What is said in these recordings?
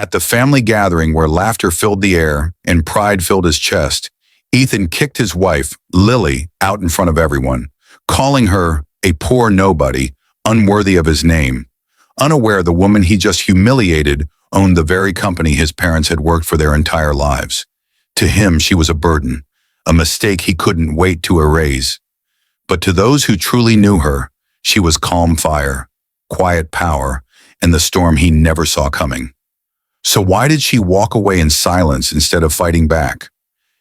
At the family gathering where laughter filled the air and pride filled his chest, Ethan kicked his wife, Lily, out in front of everyone, calling her a poor nobody, unworthy of his name, unaware the woman he just humiliated owned the very company his parents had worked for their entire lives. To him, she was a burden, a mistake he couldn't wait to erase. But to those who truly knew her, she was calm fire, quiet power, and the storm he never saw coming. So why did she walk away in silence instead of fighting back?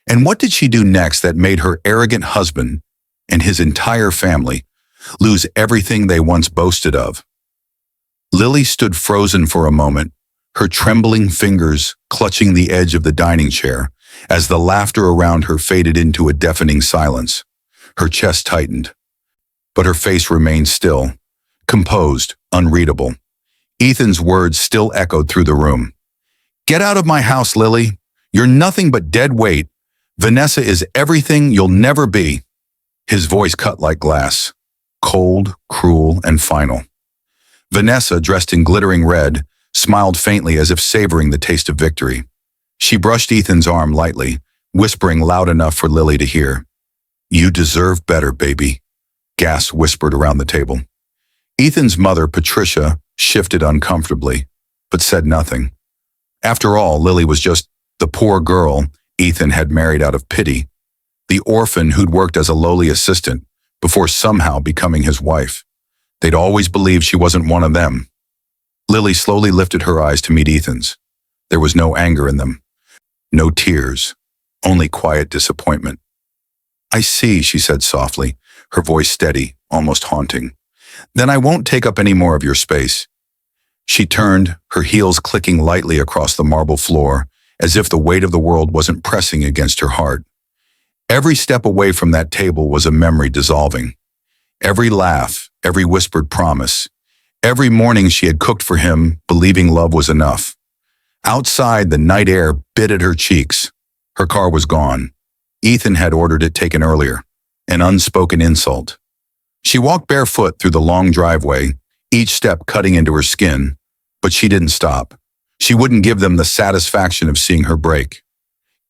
And what did she do next that made her arrogant husband and his entire family lose everything they once boasted of? Lily stood frozen for a moment, her trembling fingers clutching the edge of the dining chair as the laughter around her faded into a deafening silence. Her chest tightened, but her face remained still, composed, unreadable. Ethan's words still echoed through the room. "Get out of my house, Lily. You're nothing but dead weight. Vanessa is everything you'll never be." His voice cut like glass, cold, cruel, and final. Vanessa, dressed in glittering red, smiled faintly as if savoring the taste of victory. She brushed Ethan's arm lightly, whispering loud enough for Lily to hear. "You deserve better, baby," gasps whispered around the table. Ethan's mother, Patricia, shifted uncomfortably, but said nothing. After all, Lily was just the poor girl Ethan had married out of pity, the orphan who'd worked as a lowly assistant before somehow becoming his wife. They'd always believed she wasn't one of them. Lily slowly lifted her eyes to meet Ethan's. There was no anger in them, no tears, only quiet disappointment. "I see," she said softly, her voice steady, almost haunting. "Then I won't take up any more of your space." She turned, her heels clicking lightly across the marble floor, as if the weight of the world wasn't pressing against her heart. Every step away from that table was a memory dissolving. Every laugh, every whispered promise, every morning she had cooked for him, believing love was enough. Outside, the night air bit at her cheeks. Her car was gone. Ethan had ordered it taken earlier, an unspoken insult. She walked barefoot through the long driveway, each step cutting into her skin, but she didn't stop. She wouldn't give them the satisfaction of seeing her break.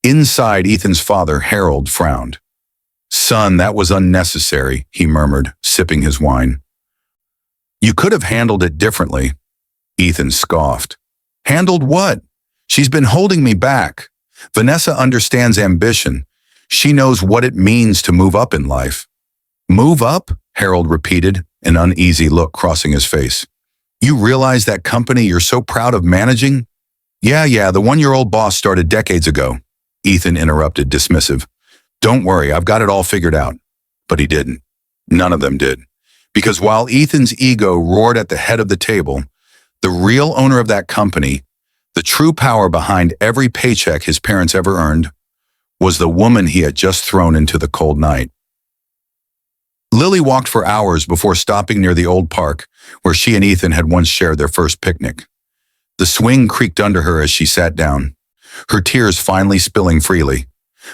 Inside, Ethan's father, Harold, frowned. "Son, that was unnecessary," he murmured, sipping his wine. "You could have handled it differently." Ethan scoffed. "Handled what? She's been holding me back. Vanessa understands ambition. She knows what it means to move up in life." "Move up?" Harold repeated, an uneasy look crossing his face. "You realize that company you're so proud of managing?" Yeah, the one your old boss started decades ago," Ethan interrupted, dismissive. "Don't worry, I've got it all figured out." But he didn't. None of them did. Because while Ethan's ego roared at the head of the table, the real owner of that company, the true power behind every paycheck his parents ever earned, was the woman he had just thrown into the cold night. Lily walked for hours before stopping near the old park where she and Ethan had once shared their first picnic. The swing creaked under her as she sat down, her tears finally spilling freely.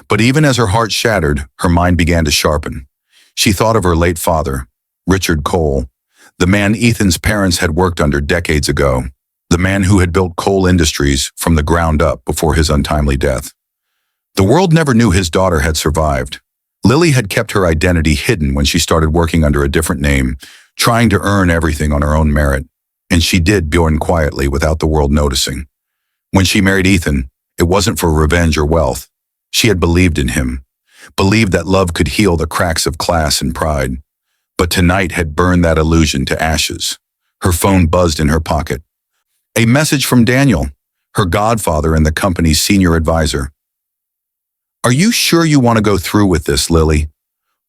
But even as her heart shattered, her mind began to sharpen. She thought of her late father, Richard Cole, the man Ethan's parents had worked under decades ago, the man who had built coal industries from the ground up before his untimely death. The world never knew his daughter had survived. Lily had kept her identity hidden when she started working under a different name, trying to earn everything on her own merit. And she did born quietly without the world noticing. When she married Ethan, it wasn't for revenge or wealth. She had believed in him, believed that love could heal the cracks of class and pride. But tonight had burned that illusion to ashes. Her phone buzzed in her pocket. A message from Daniel, her godfather and the company's senior advisor. "Are you sure you want to go through with this, Lily?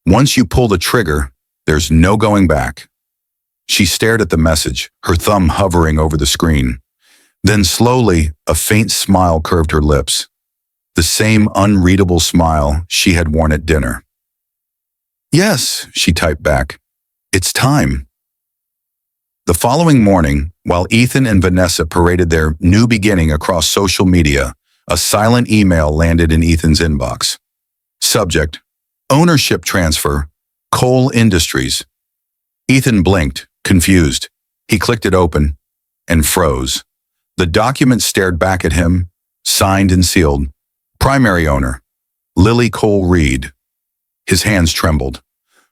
Once you pull the trigger, there's no going back." She stared at the message, her thumb hovering over the screen. Then slowly, a faint smile curved her lips. The same unreadable smile she had worn at dinner. "Yes," she typed back. "It's time." The following morning, while Ethan and Vanessa paraded their new beginning across social media, a silent email landed in Ethan's inbox. Subject: Ownership transfer, Coal Industries. Ethan blinked, confused. He clicked it open and froze. The document stared back at him, signed and sealed. Primary owner, Lily Cole Reed. His hands trembled.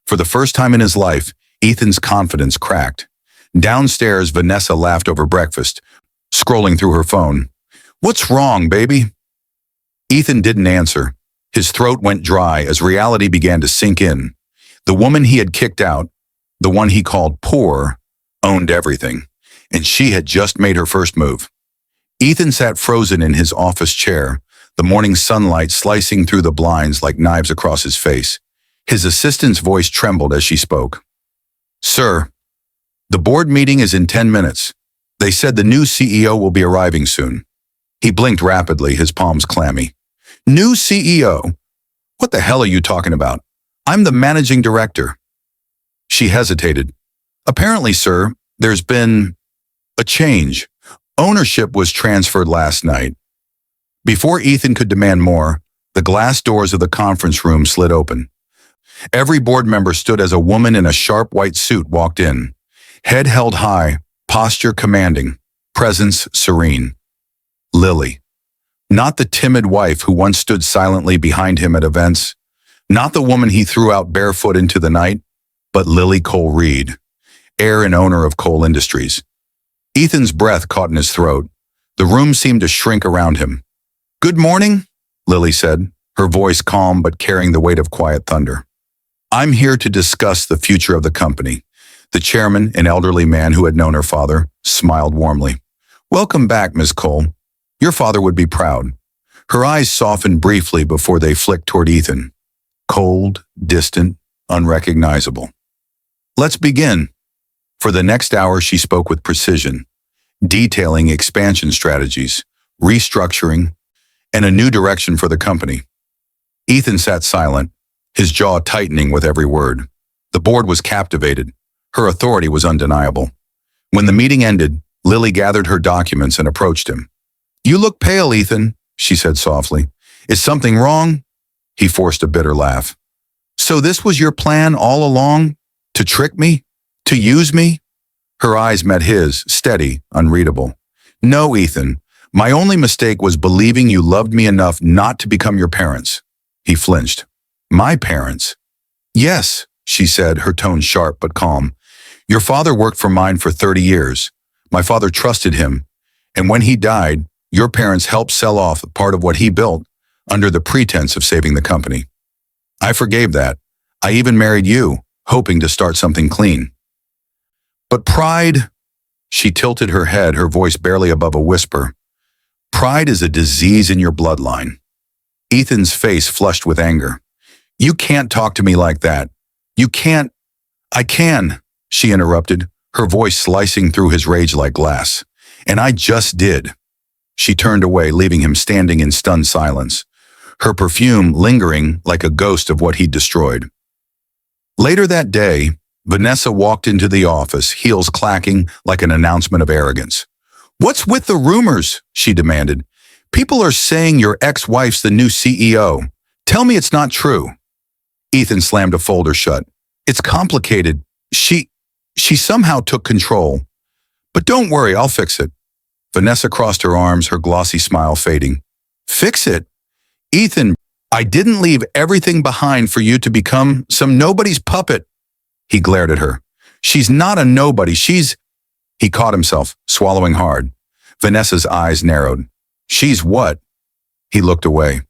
For the first time in his life, Ethan's confidence cracked. Downstairs, Vanessa laughed over breakfast, scrolling through her phone. "What's wrong, baby?" Ethan didn't answer. His throat went dry as reality began to sink in. The woman he had kicked out, the one he called poor, owned everything, and she had just made her first move. Ethan sat frozen in his office chair, the morning sunlight slicing through the blinds like knives across his face. His assistant's voice trembled as she spoke. "Sir, the board meeting is in 10 minutes. They said the new CEO will be arriving soon." He blinked rapidly, his palms clammy. "New CEO? What the hell are you talking about? I'm the managing director." She hesitated. "Apparently, sir, there's been a change. Ownership was transferred last night." Before Ethan could demand more, the glass doors of the conference room slid open. Every board member stood as a woman in a sharp white suit walked in. Head held high, posture commanding, presence serene. Lily. Not the timid wife who once stood silently behind him at events. Not the woman he threw out barefoot into the night, but Lily Cole Reed, heir and owner of Cole Industries. Ethan's breath caught in his throat. The room seemed to shrink around him. "Good morning," Lily said, her voice calm but carrying the weight of quiet thunder. "I'm here to discuss the future of the company." The chairman, an elderly man who had known her father, smiled warmly. "Welcome back, Miss Cole. Your father would be proud." Her eyes softened briefly before they flicked toward Ethan. Cold, distant, unrecognizable. "Let's begin." For the next hour, she spoke with precision, detailing expansion strategies, restructuring, and a new direction for the company. Ethan sat silent, his jaw tightening with every word. The board was captivated. Her authority was undeniable. When the meeting ended, Lily gathered her documents and approached him. "You look pale, Ethan," she said softly. "Is something wrong?" He forced a bitter laugh. "So this was your plan all along? To trick me? To use me?" Her eyes met his, steady, unreadable. "No, Ethan. My only mistake was believing you loved me enough not to become your parents." He flinched. "My parents?" "Yes," she said, her tone sharp but calm. "Your father worked for mine for 30 years. My father trusted him, and when he died, your parents helped sell off part of what he built under the pretense of saving the company. I forgave that. I even married you, hoping to start something clean. But pride," she tilted her head, her voice barely above a whisper, "pride is a disease in your bloodline." Ethan's face flushed with anger. "You can't talk to me like that. You can't." "I can," she interrupted, her voice slicing through his rage like glass. "And I just did." She turned away, leaving him standing in stunned silence, her perfume lingering like a ghost of what he'd destroyed. Later that day, Vanessa walked into the office, heels clacking like an announcement of arrogance. "What's with the rumors?" she demanded. "People are saying your ex-wife's the new CEO. Tell me it's not true." Ethan slammed a folder shut. "It's complicated. She somehow took control. But don't worry, I'll fix it." Vanessa crossed her arms, her glossy smile fading. "Fix it? Ethan, I didn't leave everything behind for you to become some nobody's puppet." He glared at her. "She's not a nobody, she's—" He caught himself, swallowing hard. Vanessa's eyes narrowed. "She's what?" He looked away.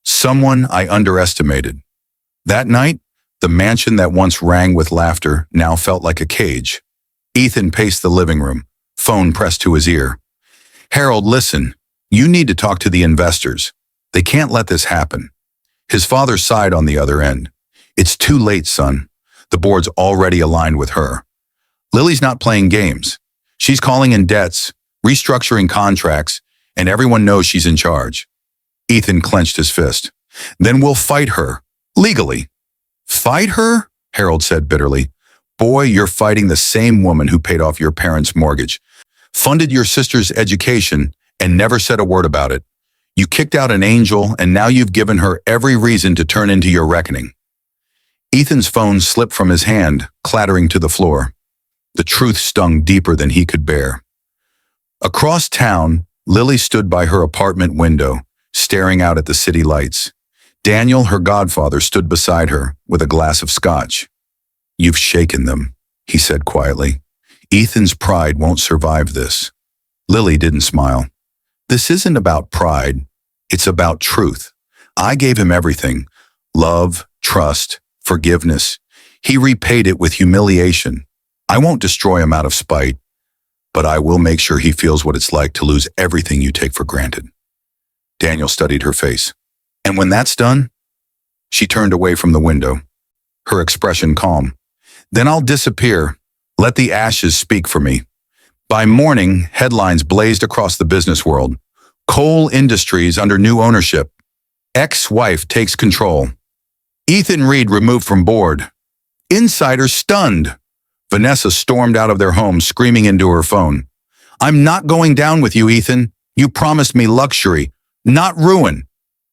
"Someone I underestimated." That night, the mansion that once rang with laughter now felt like a cage. Ethan paced the living room, phone pressed to his ear. "Harold, listen. You need to talk to the investors. They can't let this happen." His father sighed on the other end. "It's too late, son. The board's already aligned with her. Lily's not playing games. She's calling in debts, restructuring contracts, and everyone knows she's in charge." Ethan clenched his fist. "Then we'll fight her, legally." "Fight her?" Harold said bitterly. "Boy, you're fighting the same woman who paid off your parents' mortgage, funded your sister's education, and never said a word about it. You kicked out an angel, and now you've given her every reason to turn into your reckoning." Ethan's phone slipped from his hand, clattering to the floor. The truth stung deeper than he could bear. Across town, Lily stood by her apartment window, staring out at the city lights. Daniel, her godfather, stood beside her with a glass of scotch. "You've shaken them," he said quietly. "Ethan's pride won't survive this." Lily didn't smile. "This isn't about pride. It's about truth. I gave him everything: love, trust, forgiveness. He repaid it with humiliation. I won't destroy him out of spite, but I will make sure he feels what it's like to lose everything you take for granted." Daniel studied her face. "And when that's done?" She turned away from the window, her expression calm. "Then I'll disappear. Let the ashes speak for me." By morning, headlines blazed across the business world. Coal Industries under new ownership. Ex-wife takes control. Ethan Reed removed from board. Insiders stunned. Vanessa stormed out of their home, screaming into her phone. "I'm not going down with you, Ethan. You promised me luxury, not ruin."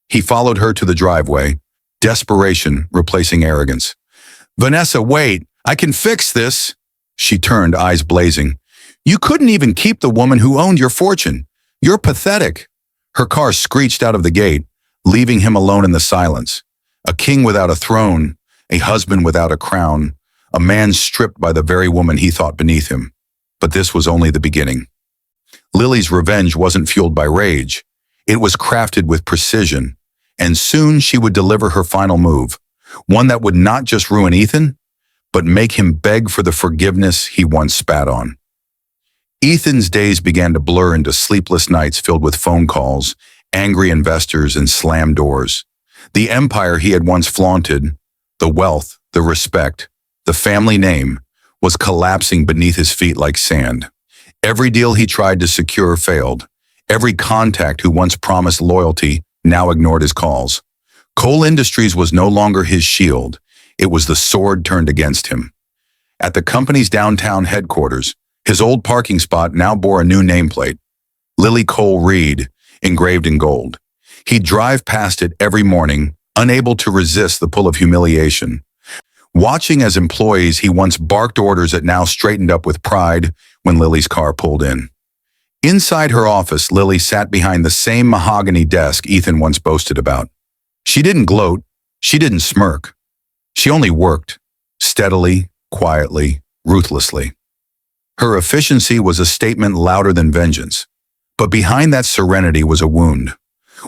He followed her to the driveway, desperation replacing arrogance. "Vanessa, wait. I can fix this." She turned, eyes blazing. "You couldn't even keep the woman who owned your fortune. You're pathetic." Her car screeched out of the gate, leaving him alone in the silence. A king without a throne, a husband without a crown, a man stripped by the very woman he thought beneath him. But this was only the beginning. Lily's revenge wasn't fueled by rage. It was crafted with precision, and soon she would deliver her final move, one that would not just ruin Ethan, but make him beg for the forgiveness he once spat on. Ethan's days began to blur into sleepless nights filled with phone calls, angry investors, and slammed doors. The empire he had once flaunted, the wealth, the respect, the family name, was collapsing beneath his feet like sand. Every deal he tried to secure failed. Every contact who once promised loyalty now ignored his calls. Coal Industries was no longer his shield. It was the sword turned against him. At the company's downtown headquarters, his old parking spot now bore a new nameplate, Lily Cole Reed, engraved in gold. He'd drive past it every morning, unable to resist the pull of humiliation. Watching as employees he once barked orders at now straightened up with pride when Lily's car pulled in. Inside her office, Lily sat behind the same mahogany desk Ethan once boasted about. She didn't gloat. She didn't smirk. She only worked, steadily, quietly, ruthlessly. Her efficiency was a statement louder than vengeance. But behind that serenity was a wound,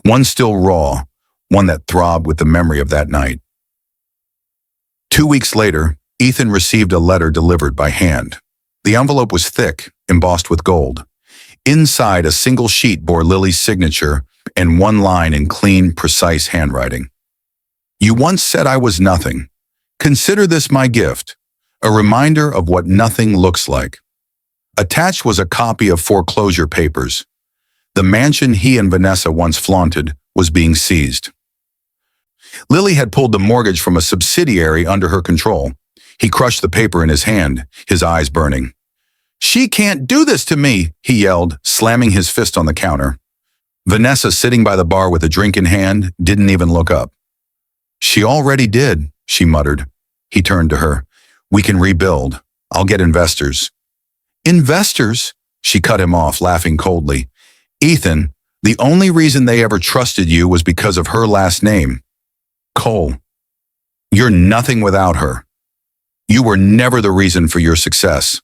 one still raw, one that throbbed with the memory of that night. 2 weeks later, Ethan received a letter delivered by hand. The envelope was thick, embossed with gold. Inside, a single sheet bore Lily's signature and one line in clean, precise handwriting. "You once said I was nothing. Consider this my gift, a reminder of what nothing looks like." Attached was a copy of foreclosure papers. The mansion he and Vanessa once flaunted was being seized. Lily had pulled the mortgage from a subsidiary under her control. He crushed the paper in his hand, his eyes burning. "She can't do this to me," he yelled, slamming his fist on the counter. Vanessa, sitting by the bar with a drink in hand, didn't even look up. "She already did," she muttered. He turned to her. "We can rebuild. I'll get investors." "Investors?" She cut him off, laughing coldly. "Ethan, the only reason they ever trusted you was because of her last name. Cole. You're nothing without her. You were never the reason for your success."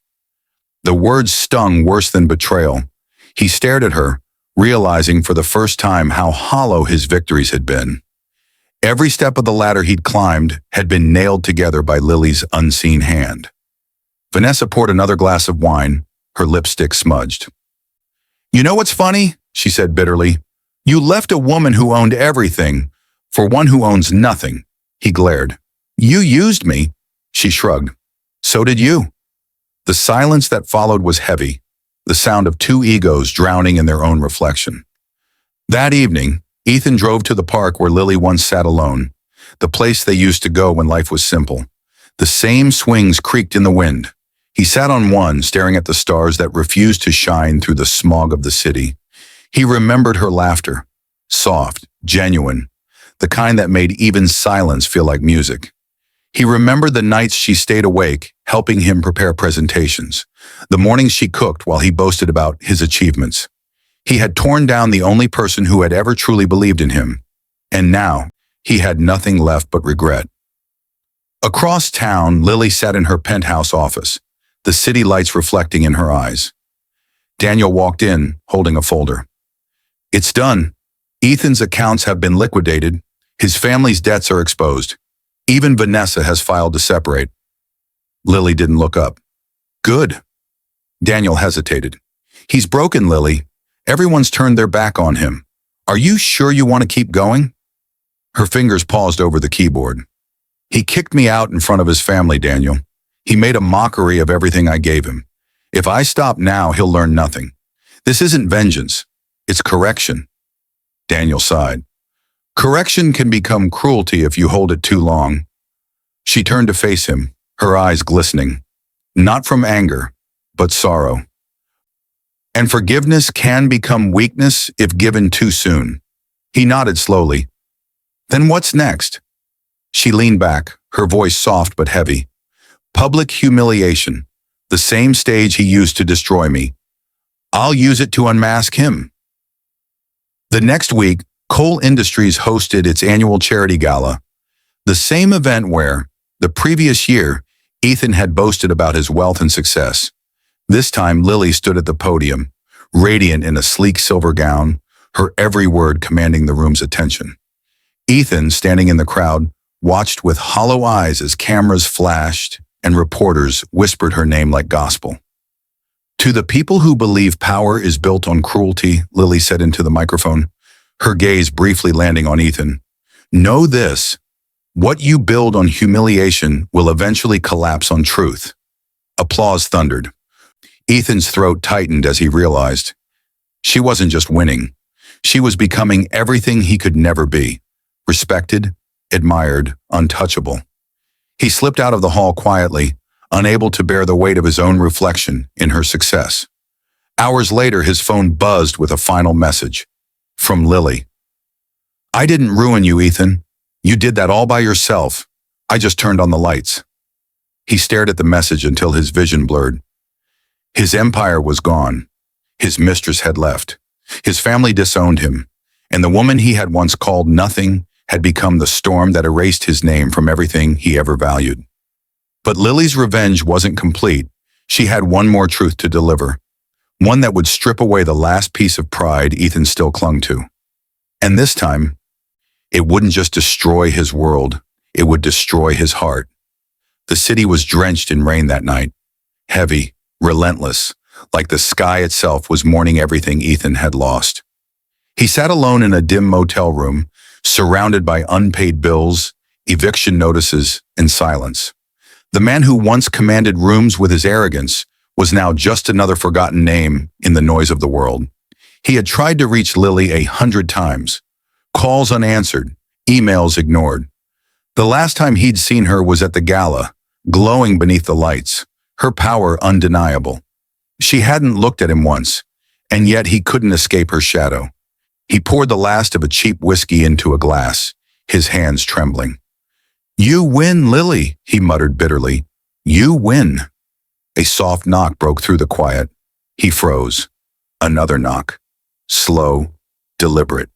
The words stung worse than betrayal. He stared at her, realizing for the first time how hollow his victories had been. Every step of the ladder he'd climbed had been nailed together by Lily's unseen hand. Vanessa poured another glass of wine, her lipstick smudged. "You know what's funny?" she said bitterly. "You left a woman who owned everything for one who owns nothing." He glared. "You used me." She shrugged. "So did you." The silence that followed was heavy, the sound of two egos drowning in their own reflection. That evening, Ethan drove to the park where Lily once sat alone, the place they used to go when life was simple. The same swings creaked in the wind. He sat on one, staring at the stars that refused to shine through the smog of the city. He remembered her laughter, soft, genuine, the kind that made even silence feel like music. He remembered the nights she stayed awake, helping him prepare presentations, the mornings she cooked while he boasted about his achievements. He had torn down the only person who had ever truly believed in him. And now, he had nothing left but regret. Across town, Lily sat in her penthouse office, the city lights reflecting in her eyes. Daniel walked in, holding a folder. It's done. Ethan's accounts have been liquidated. His family's debts are exposed. Even Vanessa has filed to separate. Lily didn't look up. Good. Daniel hesitated. He's broken, Lily. Everyone's turned their back on him. Are you sure you want to keep going? Her fingers paused over the keyboard. He kicked me out in front of his family, Daniel. He made a mockery of everything I gave him. If I stop now, he'll learn nothing. This isn't vengeance. It's correction. Daniel sighed. Correction can become cruelty if you hold it too long. She turned to face him, her eyes glistening. Not from anger, but sorrow. And forgiveness can become weakness if given too soon. He nodded slowly. Then what's next? She leaned back, her voice soft but heavy. Public humiliation, the same stage he used to destroy me. I'll use it to unmask him. The next week, Cole Industries hosted its annual charity gala, the same event where, the previous year, Ethan had boasted about his wealth and success. This time, Lily stood at the podium, radiant in a sleek silver gown, her every word commanding the room's attention. Ethan, standing in the crowd, watched with hollow eyes as cameras flashed and reporters whispered her name like gospel. To the people who believe power is built on cruelty, Lily said into the microphone, her gaze briefly landing on Ethan. Know this, what you build on humiliation will eventually collapse on truth. Applause thundered. Ethan's throat tightened as he realized she wasn't just winning. She was becoming everything he could never be. Respected, admired, untouchable. He slipped out of the hall quietly, unable to bear the weight of his own reflection in her success. Hours later, his phone buzzed with a final message. From Lily. I didn't ruin you, Ethan. You did that all by yourself. I just turned on the lights. He stared at the message until his vision blurred. His empire was gone. His mistress had left. His family disowned him, and the woman he had once called nothing had become the storm that erased his name from everything he ever valued. But Lily's revenge wasn't complete. She had one more truth to deliver, one that would strip away the last piece of pride Ethan still clung to. And this time, it wouldn't just destroy his world, it would destroy his heart. The city was drenched in rain that night, heavy, relentless, like the sky itself was mourning everything Ethan had lost. He sat alone in a dim motel room, surrounded by unpaid bills, eviction notices, and silence. The man who once commanded rooms with his arrogance was now just another forgotten name in the noise of the world. He had tried to reach Lily 100 times, calls unanswered, emails ignored. The last time he'd seen her was at the gala, glowing beneath the lights, her power undeniable. She hadn't looked at him once, and yet he couldn't escape her shadow. He poured the last of a cheap whiskey into a glass, his hands trembling. You win, Lily, he muttered bitterly. You win. A soft knock broke through the quiet. He froze. Another knock. Slow, deliberate.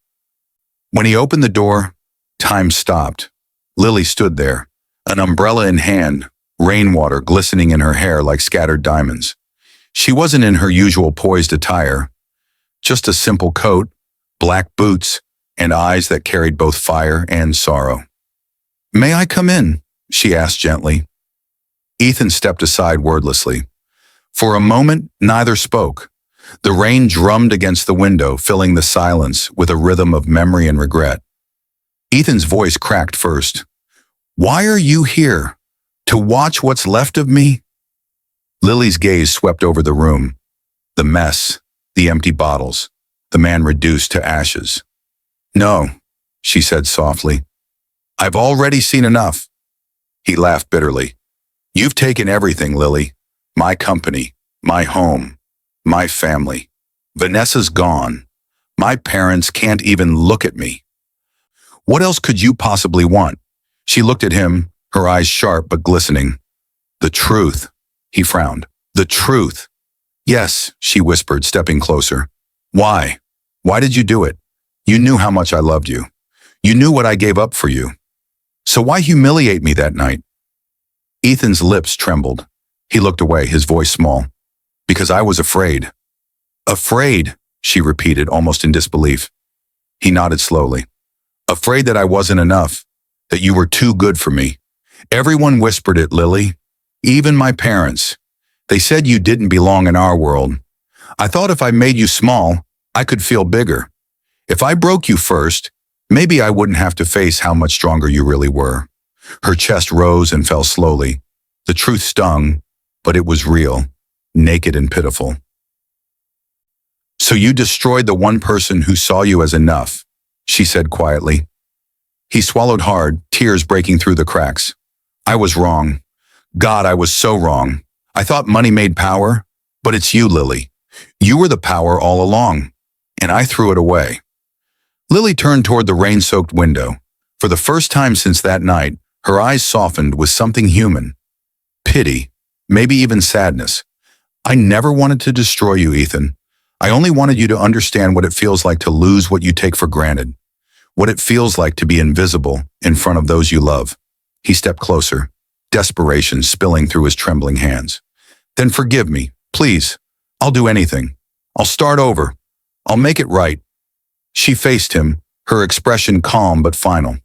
When he opened the door, time stopped. Lily stood there, an umbrella in hand, rainwater glistening in her hair like scattered diamonds. She wasn't in her usual poised attire, just a simple coat, black boots, and eyes that carried both fire and sorrow. May I come in? She asked gently. Ethan stepped aside wordlessly. For a moment, neither spoke. The rain drummed against the window, filling the silence with a rhythm of memory and regret. Ethan's voice cracked first. Why are you here? To watch what's left of me? Lily's gaze swept over the room. The mess, the empty bottles, the man reduced to ashes. No, she said softly. I've already seen enough. He laughed bitterly. You've taken everything, Lily. My company, my home, my family. Vanessa's gone. My parents can't even look at me. What else could you possibly want? She looked at him, her eyes sharp but glistening. The truth, he frowned. The truth. Yes, she whispered, stepping closer. Why? Why did you do it? You knew how much I loved you. You knew what I gave up for you. So why humiliate me that night?" Ethan's lips trembled. He looked away, his voice small. "Because I was afraid." "Afraid," she repeated, almost in disbelief. He nodded slowly. "Afraid that I wasn't enough, that you were too good for me. Everyone whispered it, Lily. Even my parents. They said you didn't belong in our world. I thought if I made you small, I could feel bigger. If I broke you first, maybe I wouldn't have to face how much stronger you really were." Her chest rose and fell slowly. The truth stung, but it was real, naked and pitiful. "So you destroyed the one person who saw you as enough," she said quietly. He swallowed hard, tears breaking through the cracks. "I was wrong. God, I was so wrong. I thought money made power, but it's you, Lily. You were the power all along, and I threw it away." Lily turned toward the rain-soaked window. For the first time since that night, her eyes softened with something human. Pity, maybe even sadness. "I never wanted to destroy you, Ethan. I only wanted you to understand what it feels like to lose what you take for granted, what it feels like to be invisible in front of those you love." He stepped closer, desperation spilling through his trembling hands. "Then forgive me, please. I'll do anything. I'll start over. I'll make it right." She faced him, her expression calm but final.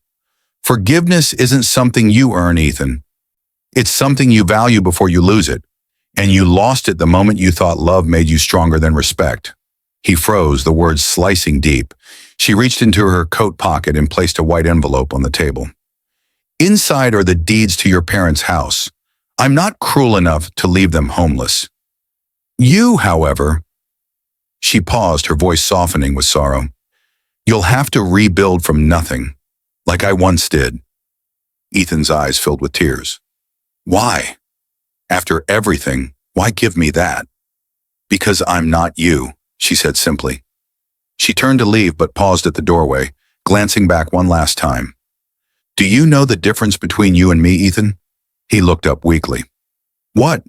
"Forgiveness isn't something you earn, Ethan. It's something you value before you lose it, and you lost it the moment you thought love made you stronger than respect." He froze, the words slicing deep. She reached into her coat pocket and placed a white envelope on the table. "Inside are the deeds to your parents' house. I'm not cruel enough to leave them homeless. You, however," she paused, her voice softening with sorrow, "you'll have to rebuild from nothing, like I once did." Ethan's eyes filled with tears. "Why? After everything, why give me that?" "Because I'm not you," she said simply. She turned to leave but paused at the doorway, glancing back one last time. "Do you know the difference between you and me, Ethan?" He looked up weakly. "What?"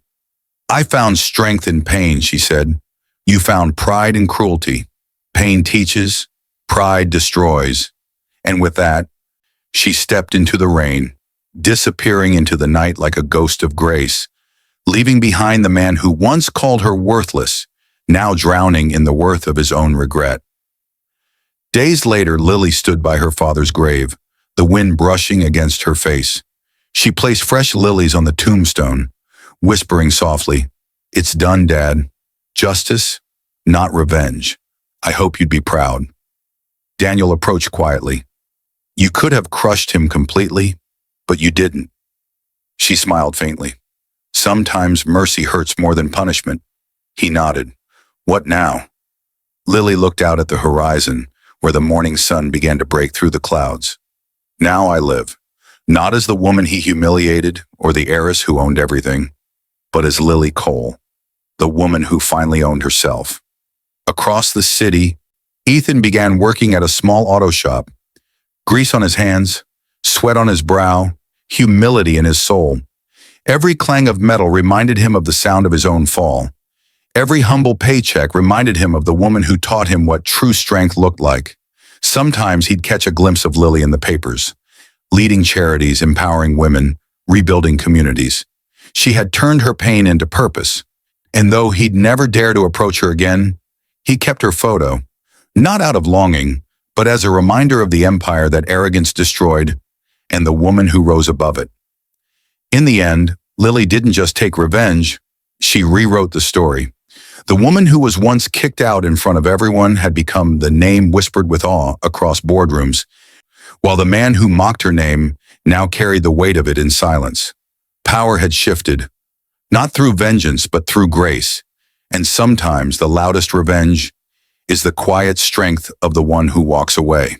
"I found strength in pain," she said. "You found pride in cruelty. Pain teaches, pride destroys." And with that, she stepped into the rain, disappearing into the night like a ghost of grace, leaving behind the man who once called her worthless, now drowning in the worth of his own regret. Days later, Lily stood by her father's grave, the wind brushing against her face. She placed fresh lilies on the tombstone, whispering softly, "It's done, Dad. Justice, not revenge. I hope you'd be proud." Daniel approached quietly. "You could have crushed him completely, but you didn't." She smiled faintly. "Sometimes mercy hurts more than punishment." He nodded. "What now?" Lily looked out at the horizon, where the morning sun began to break through the clouds. "Now I live, not as the woman he humiliated or the heiress who owned everything, but as Lily Cole, the woman who finally owned herself." Across the city, Ethan began working at a small auto shop. Grease on his hands, sweat on his brow, humility in his soul. Every clang of metal reminded him of the sound of his own fall. Every humble paycheck reminded him of the woman who taught him what true strength looked like. Sometimes he'd catch a glimpse of Lily in the papers, leading charities, empowering women, rebuilding communities. She had turned her pain into purpose, and though he'd never dare to approach her again, he kept her photo, not out of longing, but as a reminder of the empire that arrogance destroyed and the woman who rose above it. In the end, Lily didn't just take revenge, she rewrote the story. The woman who was once kicked out in front of everyone had become the name whispered with awe across boardrooms, while the man who mocked her name now carried the weight of it in silence. Power had shifted, not through vengeance but through grace, and sometimes the loudest revenge is the quiet strength of the one who walks away.